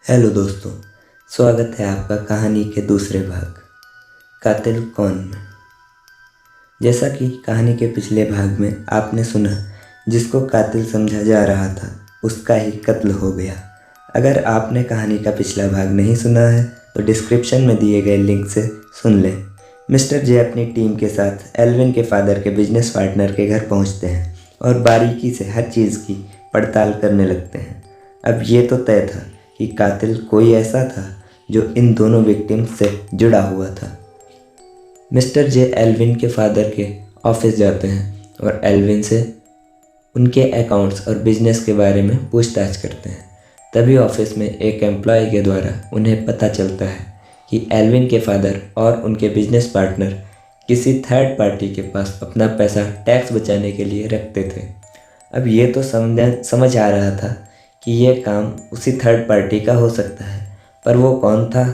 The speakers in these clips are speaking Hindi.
हेलो दोस्तों, स्वागत है आपका कहानी के दूसरे भाग कातिल कौन में। जैसा कि कहानी के पिछले भाग में आपने सुना, जिसको कातिल समझा जा रहा था उसका ही कत्ल हो गया। अगर आपने कहानी का पिछला भाग नहीं सुना है तो डिस्क्रिप्शन में दिए गए लिंक से सुन लें। मिस्टर जे अपनी टीम के साथ एल्विन के फादर के बिजनेस पार्टनर के घर पहुंचते हैं और बारीकी से हर चीज़ की पड़ताल करने लगते हैं। अब ये तो तय था कि कातिल कोई ऐसा था जो इन दोनों विक्टिम से जुड़ा हुआ था। मिस्टर जे एल्विन के फादर के ऑफिस जाते हैं और एल्विन से उनके अकाउंट्स और बिजनेस के बारे में पूछताछ करते हैं। तभी ऑफिस में एक एम्प्लॉय के द्वारा उन्हें पता चलता है कि एल्विन के फादर और उनके बिजनेस पार्टनर किसी थर्ड पार्टी के पास अपना पैसा टैक्स बचाने के लिए रखते थे। अब ये तो समझ आ रहा था कि यह काम उसी थर्ड पार्टी का हो सकता है, पर वो कौन था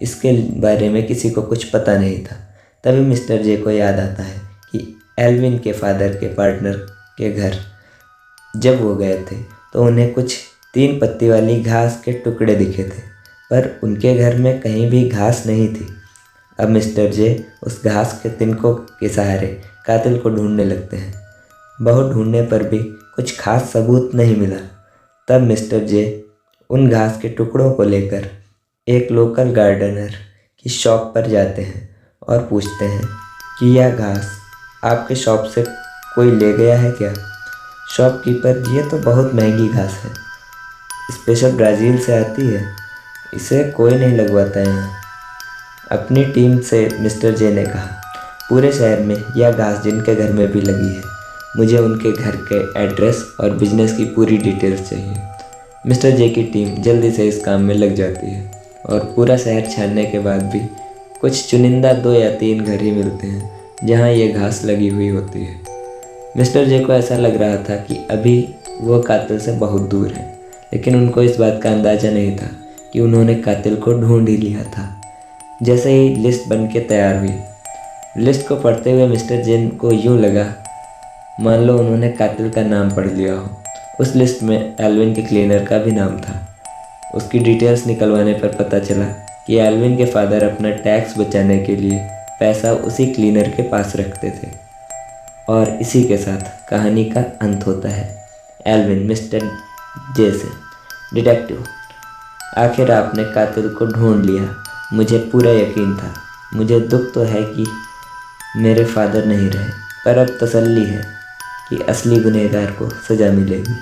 इसके बारे में किसी को कुछ पता नहीं था। तभी मिस्टर जे को याद आता है कि एल्विन के फादर के पार्टनर के घर जब वो गए थे तो उन्हें कुछ 3 पत्ती वाली घास के टुकड़े दिखे थे, पर उनके घर में कहीं भी घास नहीं थी। अब मिस्टर जे उस घास के तिनकों के सहारे कातिल को ढूंढने लगते हैं। बहुत ढूंढने पर भी कुछ खास सबूत नहीं मिला। तब मिस्टर जे उन घास के टुकड़ों को लेकर एक लोकल गार्डनर की शॉप पर जाते हैं और पूछते हैं कि यह घास आपके शॉप से कोई ले गया है क्या? शॉपकीपर, ये तो बहुत महंगी घास है, स्पेशल ब्राज़ील से आती है, इसे कोई नहीं लगवाता है यहाँ। अपनी टीम से मिस्टर जे ने कहा, पूरे शहर में यह घास जिनके घर में भी लगी है, मुझे उनके घर के एड्रेस और बिजनेस की पूरी डिटेल्स चाहिए। मिस्टर जे की टीम जल्दी से इस काम में लग जाती है और पूरा शहर छानने के बाद भी कुछ चुनिंदा 2 या 3 घर ही मिलते हैं जहां ये घास लगी हुई होती है। मिस्टर जे को ऐसा लग रहा था कि अभी वो कातिल से बहुत दूर है, लेकिन उनको इस बात का अंदाज़ा नहीं था कि उन्होंने कातिल को ढूंढ ही लिया था। जैसे ही लिस्ट बन के तैयार हुई, लिस्ट को पढ़ते हुए मिस्टर जे को यूँ लगा मान लो उन्होंने कातिल का नाम पढ़ लिया हो। उस लिस्ट में एल्विन के क्लीनर का भी नाम था। उसकी डिटेल्स निकलवाने पर पता चला कि एल्विन के फादर अपना टैक्स बचाने के लिए पैसा उसी क्लीनर के पास रखते थे। और इसी के साथ कहानी का अंत होता है। एल्विन मिस्टर जे से, डिटेक्टिव, आखिर आपने कातिल को ढूंढ लिया, मुझे पूरा यकीन था। मुझे दुख तो है कि मेरे फादर नहीं रहे, पर अब तसल्ली है कि असली गुनहगार को सज़ा मिलेगी।